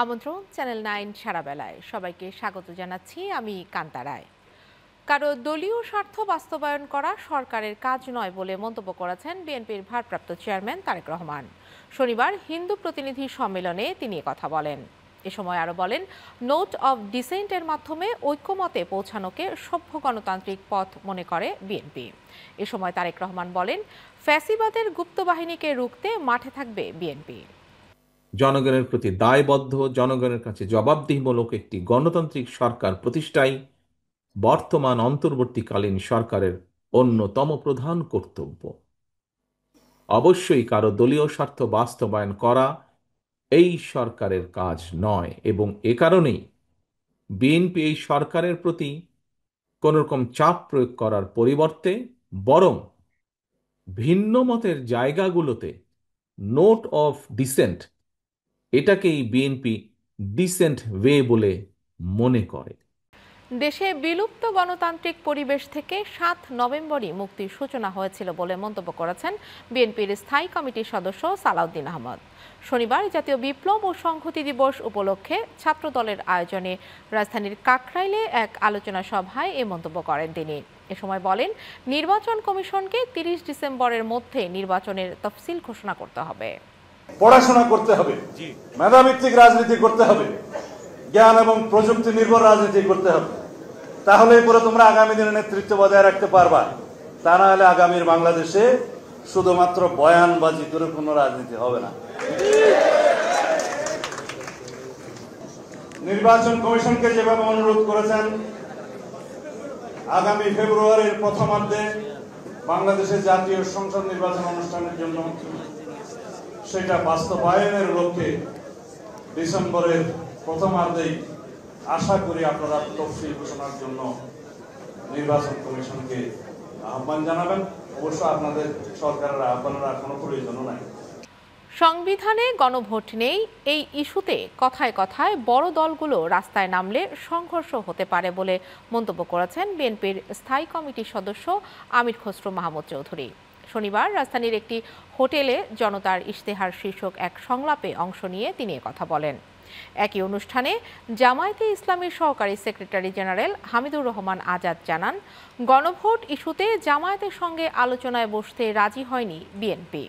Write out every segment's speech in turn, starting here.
আমন্ত্রণ চ্যানেল 9 সারা বেলায় সবাইকে স্বাগত জানাচ্ছি। আমি কান্তা রায়। কারো দলীয় স্বার্থ বাস্তবায়ন করা সরকারের কাজ নয় বলে মন্তব্য করেছেন বিএনপির ভারপ্রাপ্ত চেয়ারম্যান তারেক রহমান। শনিবার হিন্দু প্রতিনিধি সম্মেলনে তিনি কথা বলেন। এ সময় আরও বলেন, নোট অব ডিসেন্টের মাধ্যমে ঐক্যমতে পৌঁছানোকে সভ্য গণতান্ত্রিক পথ মনে করে বিএনপি। এ সময় তারেক রহমান বলেন, ফ্যাসিবাদের গুপ্তবাহিনীকে রুখতে মাঠে থাকবে বিএনপি। জনগণের প্রতি দায়বদ্ধ, জনগণের কাছে জবাবদিহিমূলক একটি গণতান্ত্রিক সরকার প্রতিষ্ঠাই বর্তমান অন্তর্বর্তীকালীন সরকারের অন্যতম প্রধান কর্তব্য। অবশ্যই কারো দলীয় স্বার্থ বাস্তবায়ন করা এই সরকারের কাজ নয় এবং এ কারণেই বিএনপি এই সরকারের প্রতি কোন রকম চাপ প্রয়োগ করার পরিবর্তে বরং ভিন্ন মতের জায়গাগুলোতে নোট অফ ডিসেন্ট এটাকেই বিএনপি ডিসেন্ট ওয়ে বলে মনে করে। দেশে বিলুপ্ত গণতান্ত্রিক পরিবেশ থেকে 7 নভেম্বরই মুক্তির সূচনা হয়েছিল বলে মন্তব্য করেছেন বিএনপির স্থায়ী কমিটির সদস্য সালাউদ্দিন আহমদ। শনিবার জাতীয় বিপ্লব ও সংহতি দিবস উপলক্ষে ছাত্রদলের আয়োজনে রাজধানীর কাকরাইলে এক আলোচনা সভায় এ মন্তব্য করেন তিনি। এ সময় বলেন, নির্বাচন কমিশনকে 30 ডিসেম্বরের মধ্যে নির্বাচনের তফসিল ঘোষণা করতে হবে। পড়াশোনা করতে হবে, মেধাভিত্তিক রাজনীতি করতে হবে, জ্ঞান এবং প্রযুক্তি নির্ভর রাজনীতি করতে হবে। তাহলেই পরে তোমরা আগামী দিনে নেতৃত্ব বজায় রাখতে পারবা। তা না হলে আগামীর বাংলাদেশে শুধুমাত্র বয়ানবাজি করে কোনো রাজনীতি হবে না। নির্বাচন কমিশনকে যেভাবে অনুরোধ করেছেন আগামী ফেব্রুয়ারির প্রথমার্ধে বাংলাদেশের জাতীয় সংসদ নির্বাচন অনুষ্ঠানের জন্য সেটা বাস্তবায়নের লক্ষ্যে ডিসেম্বরের প্রথমার্ধেই আশা করি আপনারা তফসিল ঘোষণার জন্য নির্বাচন কমিশনকে আহ্বান জানাবেন। অবশ্য আপনাদের সরকারের আহ্বানের আর কোনো প্রয়োজন নাই। সংবিধানে গণভোট নেই, এই ইস্যুতে কথায় কথায় বড় দলগুলো রাস্তায় নামলে সংঘর্ষ হতে পারে বলে মন্তব্য করেছেন বিএনপির স্থায়ী কমিটির সদস্য আমির খসরু মাহমুদ চৌধুরী। শনিবার রাজধানীর একটি হোটেলে জনতার ইশতেহার শীর্ষক এক সংলাপে অংশ নিয়ে তিনি কথা বলেন। একই অনুষ্ঠানে জামায়াতে ইসলামীর সহকারী সেক্রেটারি জেনারেল হামিদুর রহমান আজাদ জানান, গণভোট ইস্যুতে জামায়াতের সঙ্গে আলোচনায় বসতে রাজি হয়নি বিএনপি।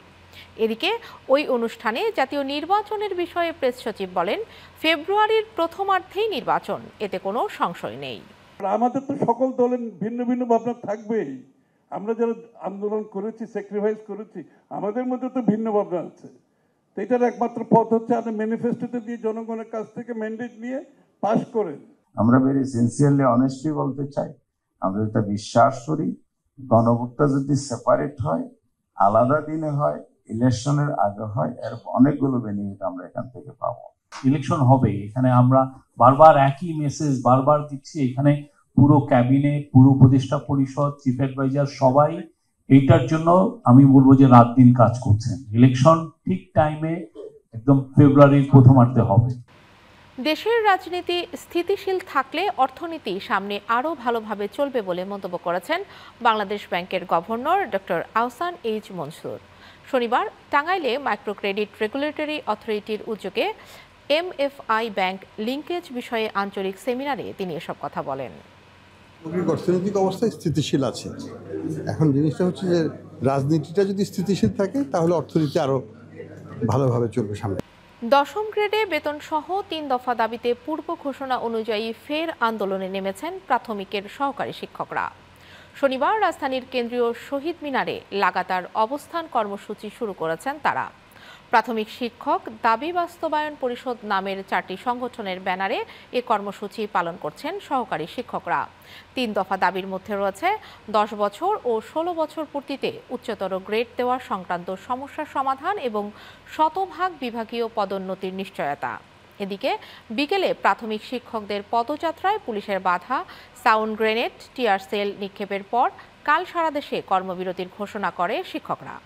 এদিকে ওই অনুষ্ঠানে জাতীয় নির্বাচনের বিষয়ে প্রেস সচিব বলেন, ফেব্রুয়ারির প্রথমার্ধেই নির্বাচন, এতে কোনো সংশয় নেই। আমাদের তো সকল দলের ভিন্ন ভিন্ন ভাবনা থাকবেই। আমরা যারা আন্দোলন করেছি, স্যাক্রিফাইস করেছি, আমাদের মধ্যে তো ভিন্ন ভাবনা আছে। এটার একমাত্র পথ হচ্ছে আপনি ম্যানিফেস্টোতে দিয়ে জনগণের কাছ থেকে ম্যান্ডেট নিয়ে পাস করেন। আমরা ভেরি সিনসিয়ারলি অনেস্টলি বলতে চাই, আমরা এটা বিশ্বাস করি গণভোটটা যদি সেপারেট হয়, আলাদা দিনে হয়, ইলেকশনের আগে হয়, এর অনেকগুলো বেনিফিট আমরা এখান থেকে পাবো। ইলেকশন হবে, এখানে আমরা বারবার একই মেসেজ বারবার দিচ্ছি। এখানে পুরো ক্যাবিনেট, পুরো উপদেষ্টা পরিষদ, চিফ অ্যাডভাইজার সবাই এইটার জন্য আমি বলবো যে রাত দিন কাজ করছেন। ইলেকশন ঠিক টাইমে একদম ফেব্রুয়ারির প্রথমার্ধে হবে। দেশের রাজনীতি স্থিতিশীল থাকলে অর্থনীতি সামনে আরও ভালোভাবে চলবে বলে মন্তব্য করেছেন বাংলাদেশ ব্যাংকের governor doctor Ahsan H Mansur. শনিবার টাঙ্গাইলে মাইক্রো ক্রেডিট রেগুলেটরি অথরিটির উদ্যোগে এমএফআই ব্যাংক লিঙ্কেজ বিষয়ে আঞ্চলিক সেমিনারে তিনি এসব কথা বলেন। অর্থনৈতিক অবস্থা স্থিতিশীল আছে। এখন জিনিসটা হচ্ছে যে রাজনীতিটা যদি স্থিতিশীল থাকে তাহলে অর্থনীতি আরো ভালোভাবে চলবে সামনে। 10ম গ্রেডে বেতন সহ 3 দফা দাবিতে পূর্ব ঘোষণা অনুযায়ী ফের আন্দোলনে নেমেছেন প্রাথমিকের সহকারী শিক্ষকরা। শনিবার রাজধানীর কেন্দ্রীয় শহীদ মিনারে লাগাতার অবস্থান কর্মসূচি শুরু করেছেন তারা। প্রাথমিক শিক্ষক দাবি বাস্তবায়ন পরিষদ নামের 4টি সংগঠনের ব্যানারে এ কর্মসূচি পালন করছেন সহকারী শিক্ষকরা। 3 দফা দাবির মধ্যে রয়েছে 10 বছর ও 16 বছর পূর্তিতে উচ্চতর গ্রেড দেওয়া সংক্রান্ত সমস্যার সমাধান এবং শতভাগ বিভাগীয় পদোন্নতির নিশ্চয়তা। এদিকে বিকেলে প্রাথমিক শিক্ষকদের পদযাত্রায় পুলিশের বাধা, সাউন্ড গ্রেনেড, টিয়ার সেল নিক্ষেপের পর কাল সারা দেশে কর্মবিরতির ঘোষণা করে শিক্ষকরা।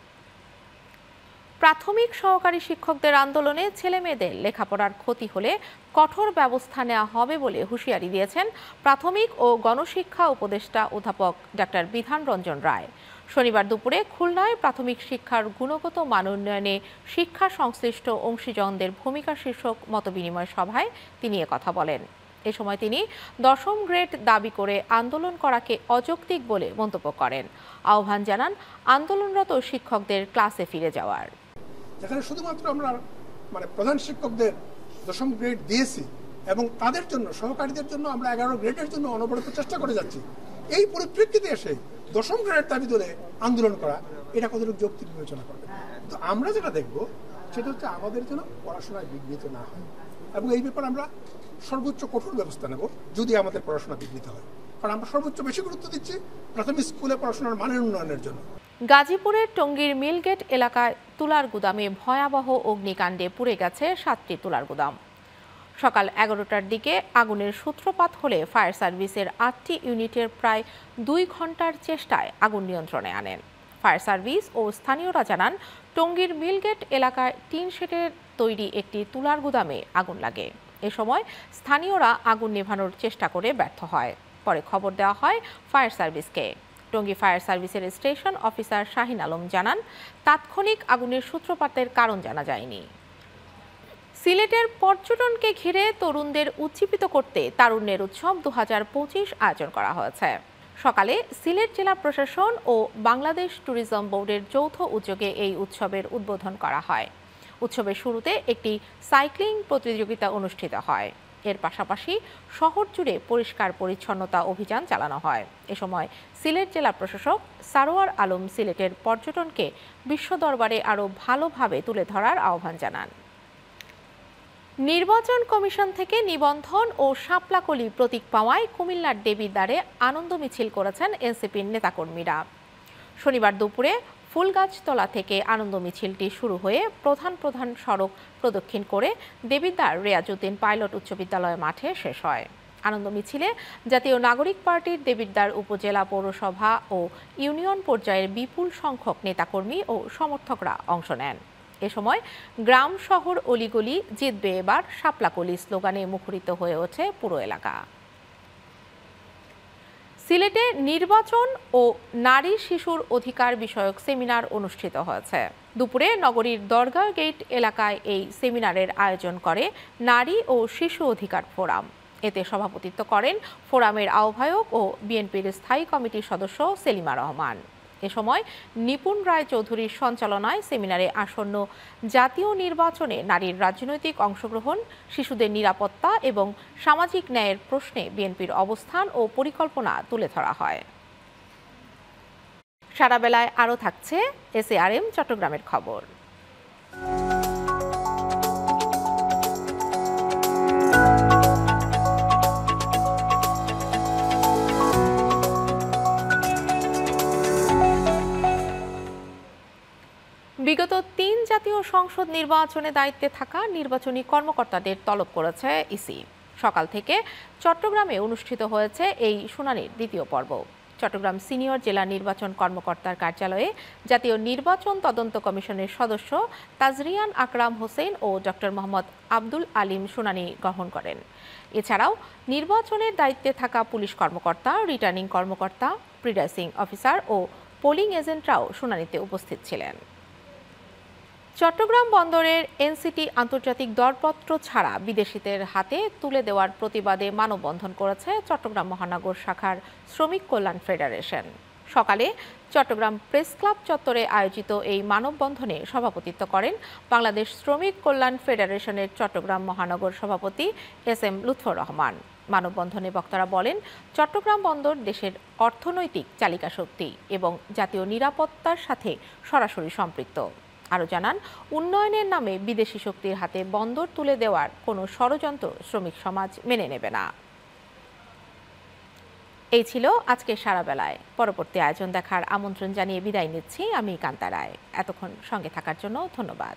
প্রাথমিক সহকারী শিক্ষকদের আন্দোলনে ছেলেমেয়েদের লেখাপড়ার ক্ষতি হলে কঠোর ব্যবস্থা নেওয়া হবে বলে হুঁশিয়ারি দিয়েছেন প্রাথমিক ও গণশিক্ষা উপদেষ্টা অধ্যাপক ডাক্তার বিধান রঞ্জন রায়। শনিবার দুপুরে খুলনায় প্রাথমিক শিক্ষার গুণগত মান উন্নয়নে শিক্ষা সংশ্লিষ্ট অংশীজনদের ভূমিকা শীর্ষক মতবিনিময় সভায় তিনি একথা বলেন। এ সময় তিনি 10ম গ্রেড দাবি করে আন্দোলন করাকে অযৌক্তিক বলে মন্তব্য করেন। আহ্বান জানান আন্দোলনরত শিক্ষকদের ক্লাসে ফিরে যাওয়ার। যেখানে শুধুমাত্র আমরা প্রধান শিক্ষকদের 10ম গ্রেড দিয়েছি এবং তাদের জন্য সহকারীদের জন্য আমরা 11 গ্রেডের জন্য অনবরত চেষ্টা করে যাচ্ছি, এই পরিপ্রেক্ষিতে এসে 10ম গ্রেড দাবি ধরে আন্দোলন করা এটা কতটুকু যৌক্তিক বিবেচনা করবে। তো আমরা যেটা দেখব সেটা হচ্ছে আমাদের জন্য পড়াশোনায় বিঘ্নিত না হয় এবং এই ব্যাপারে আমরা সর্বোচ্চ কঠোর ব্যবস্থা নেব যদি আমাদের পড়াশোনা বিঘ্নিত হয়, কারণ আমরা সর্বোচ্চ বেশি গুরুত্ব দিচ্ছি প্রাথমিক স্কুলে পড়াশোনার মানের উন্নয়নের জন্য। গাজীপুরের টঙ্গীর মিলগেট এলাকায় তুলার গুদামে ভয়াবহ অগ্নিকাণ্ডে পুড়ে গেছে 7টি তুলার গুদাম। সকাল 11টার দিকে আগুনের সূত্রপাত হলে ফায়ার সার্ভিসের 8টি ইউনিটের প্রায় 2 ঘন্টার চেষ্টায় আগুন নিয়ন্ত্রণে আনেন। ফায়ার সার্ভিস ও স্থানীয়রা জানান টঙ্গীর মিলগেট এলাকায় টিন শেডের তৈরি একটি তুলার গুদামে আগুন লাগে। এ সময় স্থানীয়রা আগুন নেভানোর চেষ্টা করে ব্যর্থ হয়। পরে খবর দেওয়া হয় ফায়ার সার্ভিসকে। টঙ্গী ফায়ার সার্ভিসের স্টেশন অফিসার শাহিন আলম জানান তাৎক্ষণিক আগুনের সূত্রপাতের কারণ জানা যায়নি। সিলেটের পর্যটনকে ঘিরে তরুণদের উজ্জীবিত করতে তারুণ্যের উৎসব 2025 আয়োজন করা হয়েছে। সকালে সিলেট জেলা প্রশাসন ও বাংলাদেশ ট্যুরিজম বোর্ডের যৌথ উদ্যোগে এই উৎসবের উদ্বোধন করা হয়। উৎসবের শুরুতে একটি সাইক্লিং প্রতিযোগিতা অনুষ্ঠিত হয়। এর পাশাপাশি শহর জুড়ে পরিষ্কার পরিচ্ছন্নতা অভিযান চালানো হয়। এ সময় সিলেট জেলা প্রশাসক সারোয়ার আলম সিলেটের পর্যটনকে বিশ্ব দরবারে আরও ভালোভাবে তুলে ধরার আহ্বান জানান। নির্বাচন কমিশন থেকে নিবন্ধন ও শাপলাকলি প্রতীক পাওয়ায় কুমিল্লার দেবিদ্বারে আনন্দ মিছিল করেছেন এনসিপির নেতাকর্মীরা। শনিবার দুপুরে ফুলগাছতলা থেকে আনন্দ মিছিলটি শুরু হয়ে প্রধান সড়ক প্রদক্ষিণ করে দেবিদ্বার রেয়াজউদ্দিন পাইলট উচ্চ বিদ্যালয় মাঠে শেষ হয়। আনন্দ মিছিলে জাতীয় নাগরিক পার্টির দেবিদ্বার উপজেলা পৌরসভা ও ইউনিয়ন পর্যায়ের বিপুল সংখ্যক নেতাকর্মী ও সমর্থকরা অংশ নেন। এ সময় গ্রাম শহর অলিগলি জিতবে এবার শাপলাকলি স্লোগানে মুখরিত হয়ে ওঠে পুরো এলাকা। সিলেটে নির্বাচন ও নারী শিশুর অধিকার বিষয়ক সেমিনার অনুষ্ঠিত হয়েছে। দুপুরে নগরীর দরগা গেট এলাকায় এই সেমিনারের আয়োজন করে নারী ও শিশু অধিকার ফোরাম। এতে সভাপতিত্ব করেন ফোরামের আহ্বায়ক ও বিএনপির স্থায়ী কমিটির সদস্য সেলিমা রহমান। এ সময় নিপুণ রায় চৌধুরীর সঞ্চালনায় সেমিনারে আসন্ন জাতীয় নির্বাচনে নারীর রাজনৈতিক অংশগ্রহণ, শিশুদের নিরাপত্তা এবং সামাজিক ন্যায়ের প্রশ্নে বিএনপির অবস্থান ও পরিকল্পনা তুলে ধরা হয়। সারা বেলায় আরও থাকছে এসএআরএম চট্টগ্রামের খবর। বিগত 3 জাতীয় সংসদ নির্বাচনে দায়িত্বে থাকা নির্বাচনী কর্মকর্তাদের তলব করেছে ইসি। সকাল থেকে চট্টগ্রামে অনুষ্ঠিত হয়েছে এই শুনানির দ্বিতীয় পর্ব। চট্টগ্রাম সিনিয়র জেলা নির্বাচন কর্মকর্তার কার্যালয়ে জাতীয় নির্বাচন তদন্ত কমিশনের সদস্য তাজরিয়ান আকরাম হোসেন ও ডক্টর মোহাম্মদ আব্দুল আলিম শুনানি গ্রহণ করেন। এছাড়াও নির্বাচনের দায়িত্বে থাকা পুলিশ কর্মকর্তা, রিটার্নিং কর্মকর্তা, প্রিসাইডিং অফিসার ও পোলিং এজেন্টরাও শুনানিতে উপস্থিত ছিলেন। চট্টগ্রাম বন্দরের এনসিটি আন্তর্জাতিক দরপত্র ছাড়া বিদেশিদের হাতে তুলে দেওয়ার প্রতিবাদে মানববন্ধন করেছে চট্টগ্রাম মহানগর শাখার শ্রমিক কল্যাণ ফেডারেশন। সকালে চট্টগ্রাম প্রেস ক্লাব চত্বরে আয়োজিত এই মানববন্ধনে সভাপতিত্ব করেন বাংলাদেশ শ্রমিক কল্যাণ ফেডারেশনের চট্টগ্রাম মহানগর সভাপতি এস.এম. লুৎফর রহমান। মানববন্ধনে বক্তারা বলেন, চট্টগ্রাম বন্দর দেশের অর্থনৈতিক চালিকা শক্তি এবং জাতীয় নিরাপত্তার সাথে সরাসরি সম্পৃক্ত। আরও জানান, উন্নয়নের নামে বিদেশি শক্তির হাতে বন্দর তুলে দেওয়ার কোনো ষড়যন্ত্র শ্রমিক সমাজ মেনে নেবে না। এই ছিল আজকে সারা বেলায়। পরবর্তী আয়োজন দেখার আমন্ত্রণ জানিয়ে বিদায় নিচ্ছি আমি কান্তা রায়। এতক্ষণ সঙ্গে থাকার জন্য ধন্যবাদ।